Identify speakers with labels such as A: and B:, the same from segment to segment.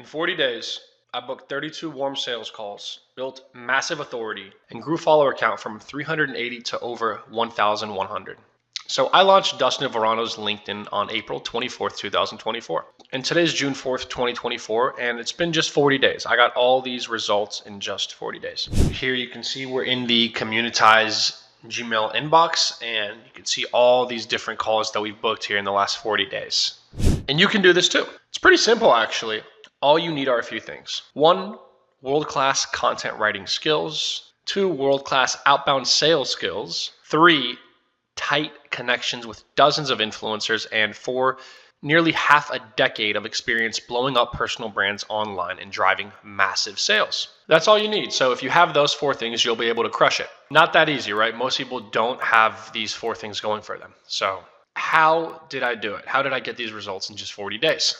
A: 40 days, I booked 32 warm sales calls, built massive authority, and grew follower count from 380 to over 1,100. So I launched Dustin Verano's LinkedIn on April 24th, 2024. And today's June 4th, 2024, and it's been just 40 days. I got all these results in just 40 days. Here you can see we're in the communitize Gmail inbox, and you can see all these different calls that we've booked here in the last 40 days. And you can do this too. It's pretty simple, actually. All you need are a few things. 1, world-class content writing skills. 2, world-class outbound sales skills. 3, tight connections with dozens of influencers. And 4, nearly half a decade of experience blowing up personal brands online and driving massive sales. That's all you need. So if you have those 4 things, you'll be able to crush it. Not that easy, right? Most people don't have these 4 things going for them. So how did I do it? How did I get these results in just 40 days?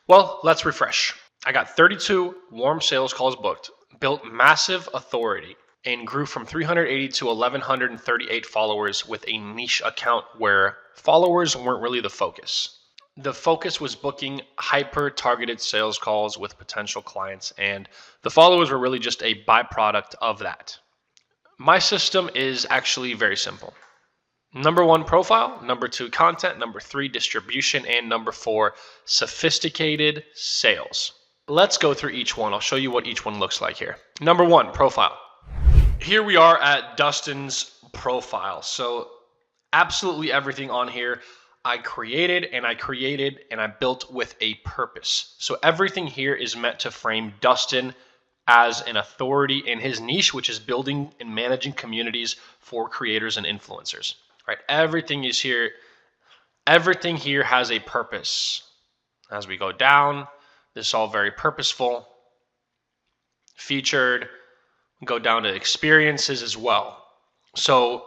A: Well, let's refresh. I got 32 warm sales calls booked, built massive authority, and grew from 380 to 1,138 followers with a niche account where followers weren't really the focus. The focus was booking hyper-targeted sales calls with potential clients, and the followers were really just a byproduct of that. My system is actually very simple. Number 1, profile. Number 2, content. Number 3, distribution. And number 4, sophisticated sales. Let's go through each one. I'll show you what each one looks like here. Number 1, profile. Here we are at Dustin's profile. So absolutely everything on here I created and I built with a purpose. So everything here is meant to frame Dustin as an authority in his niche, which is building and managing communities for creators and influencers. Right? Everything here has a purpose. As we go down, this is all very purposeful. Featured, go down to experiences as well. So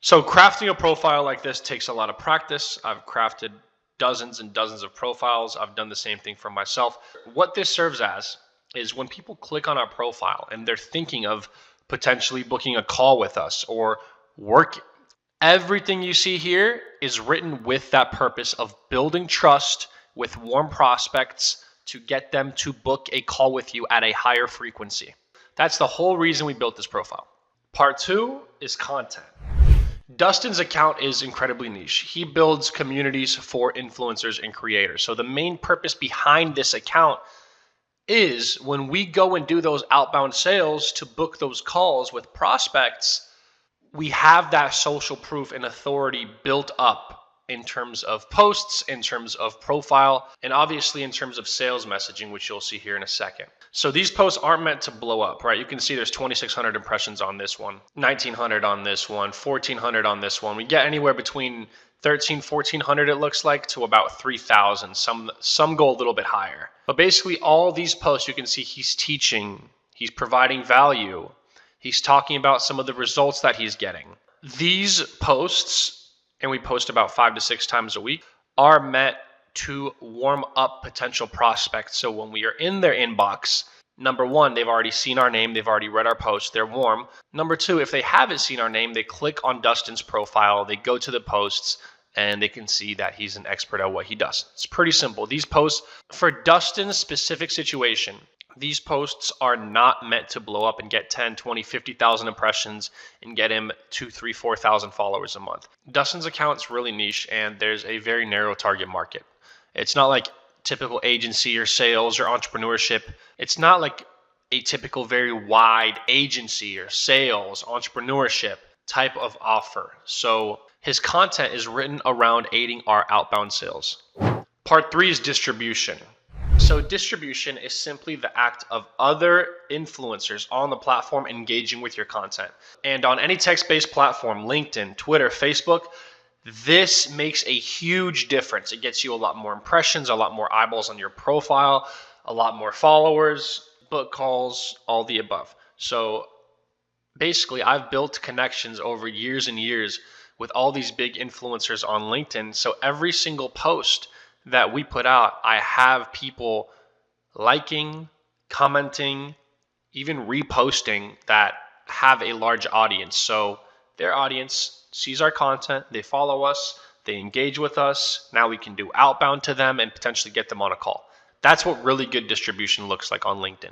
A: crafting a profile like this takes a lot of practice. I've crafted dozens and dozens of profiles. I've done the same thing for myself. What this serves as is when people click on our profile and they're thinking of potentially booking a call with us or working. Everything you see here is written with that purpose of building trust with warm prospects to get them to book a call with you at a higher frequency. That's the whole reason we built this profile. Part 2 is content. Dustin's account is incredibly niche. He builds communities for influencers and creators. So the main purpose behind this account is when we go and do those outbound sales to book those calls with prospects, we have that social proof and authority built up in terms of posts, in terms of profile, and obviously in terms of sales messaging, which you'll see here in a second. So these posts aren't meant to blow up, right? You can see there's 2,600 impressions on this one, 1,900 on this one, 1,400 on this one. We get anywhere between 1,400 it looks like to about 3,000. Some go a little bit higher. But basically all these posts, you can see he's teaching, he's providing value, he's talking about some of the results that he's getting. These posts, and we post about 5 to 6 times a week, are meant to warm up potential prospects. So when we are in their inbox, number 1, they've already seen our name, they've already read our post, they're warm. Number 2, if they haven't seen our name, they click on Dustin's profile, they go to the posts, and they can see that he's an expert at what he does. It's pretty simple. These posts, for Dustin's specific situation, these posts are not meant to blow up and get 10, 20, 50,000 impressions and get him 2, 3, 4,000 followers a month. Dustin's account's really niche and there's a very narrow target market. It's not like typical agency or sales or entrepreneurship. It's not like a typical very wide agency or sales, entrepreneurship type of offer. So his content is written around aiding our outbound sales. Part 3 is distribution. So distribution is simply the act of other influencers on the platform engaging with your content. And on any text-based platform, LinkedIn, Twitter, Facebook, this makes a huge difference. It gets you a lot more impressions, a lot more eyeballs on your profile, a lot more followers, book calls, all the above. So basically, I've built connections over years and years with all these big influencers on LinkedIn. So every single post that we put out, I have people liking, commenting, even reposting that have a large audience. So their audience sees our content, they follow us, they engage with us. Now we can do outbound to them and potentially get them on a call. That's what really good distribution looks like on LinkedIn.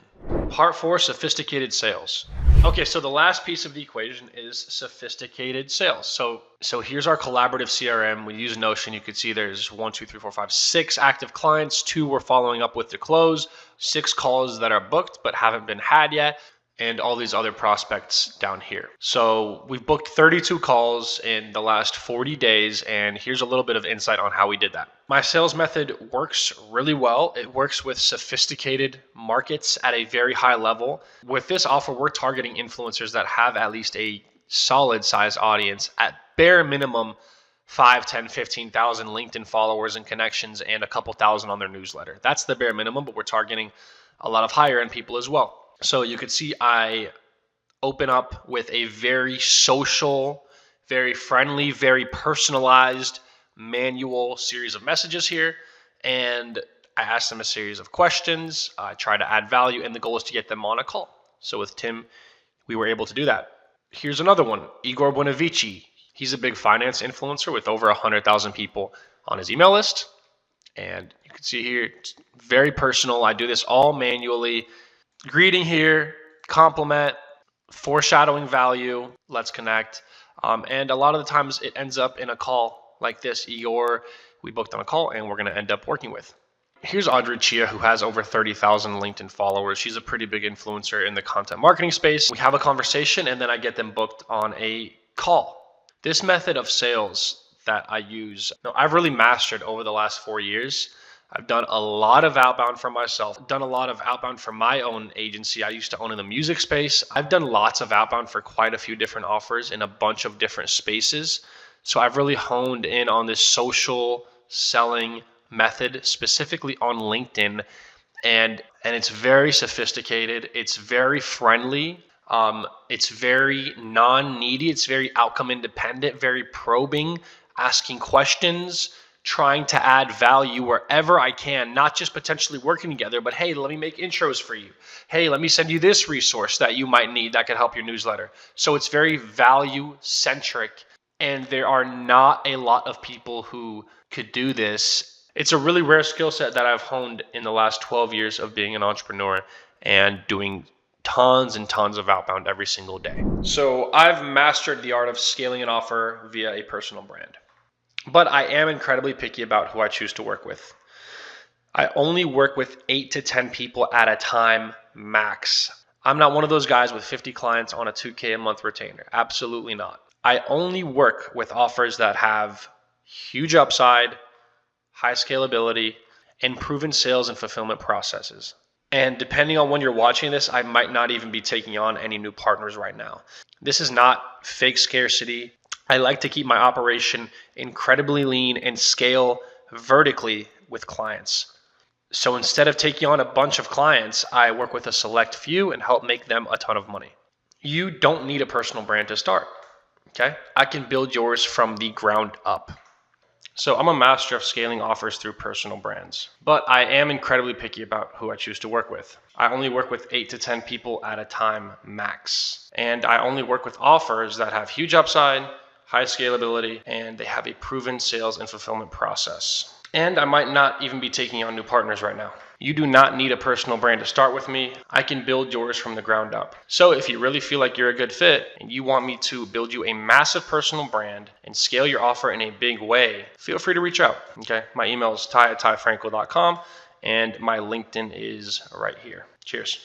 A: Part 4, sophisticated sales. Okay, so the last piece of the equation is sophisticated sales. So here's our collaborative CRM. We use Notion. You can see there's 1, 2, 3, 4, 5, 6 active clients. 2 we're following up with to close. 6 calls that are booked but haven't been had yet, and all these other prospects down here. So we've booked 32 calls in the last 40 days, and here's a little bit of insight on how we did that. My sales method works really well. It works with sophisticated markets at a very high level. With this offer, we're targeting influencers that have at least a solid size audience, at bare minimum 5, 10, 15,000 LinkedIn followers and connections, and a couple thousand on their newsletter. That's the bare minimum, but we're targeting a lot of higher end people as well. So you could see I open up with a very social, very friendly, very personalized manual series of messages here. And I ask them a series of questions. I try to add value, and the goal is to get them on a call. So with Tim, we were able to do that. Here's another one, Igor Buonavici. He's a big finance influencer with over 100,000 people on his email list. And you can see here, it's very personal. I do this all manually. Greeting here, compliment, foreshadowing value, let's connect. And a lot of the times it ends up in a call like this. Igor, we booked on a call and we're going to end up working with. Here's Audrey Chia, who has over 30,000 LinkedIn followers. She's a pretty big influencer in the content marketing space. We have a conversation and then I get them booked on a call. This method of sales that I use, I've really mastered over the last 4 years. I've done a lot of outbound for myself, done a lot of outbound for my own agency. I used to own in the music space. I've done lots of outbound for quite a few different offers in a bunch of different spaces. So I've really honed in on this social selling method, specifically on LinkedIn. And it's very sophisticated. It's very friendly. It's very non-needy. It's very outcome independent, very probing, asking questions, trying to add value wherever I can, not just potentially working together, but hey, let me make intros for you. Hey, let me send you this resource that you might need that could help your newsletter. So it's very value centric, and there are not a lot of people who could do this. It's a really rare skill set that I've honed in the last 12 years of being an entrepreneur and doing tons and tons of outbound every single day. So I've mastered the art of scaling an offer via a personal brand. But I am incredibly picky about who I choose to work with. I only work with 8 to 10 people at a time max. I'm not one of those guys with 50 clients on a $2,000 a month retainer. Absolutely not. I only work with offers that have huge upside, high scalability, and proven sales and fulfillment processes. And depending on when you're watching this, I might not even be taking on any new partners right now. This is not fake scarcity. I like to keep my operation incredibly lean and scale vertically with clients. So instead of taking on a bunch of clients, I work with a select few and help make them a ton of money. You don't need a personal brand to start, okay? I can build yours from the ground up. So I'm a master of scaling offers through personal brands, but I am incredibly picky about who I choose to work with. I only work with 8 to 10 people at a time max. And I only work with offers that have huge upside, high scalability, and they have a proven sales and fulfillment process. And I might not even be taking on new partners right now. You do not need a personal brand to start with me. I can build yours from the ground up. So if you really feel like you're a good fit and you want me to build you a massive personal brand and scale your offer in a big way, feel free to reach out. Okay, my email is ty@tyfrankel.com and my LinkedIn is right here. Cheers.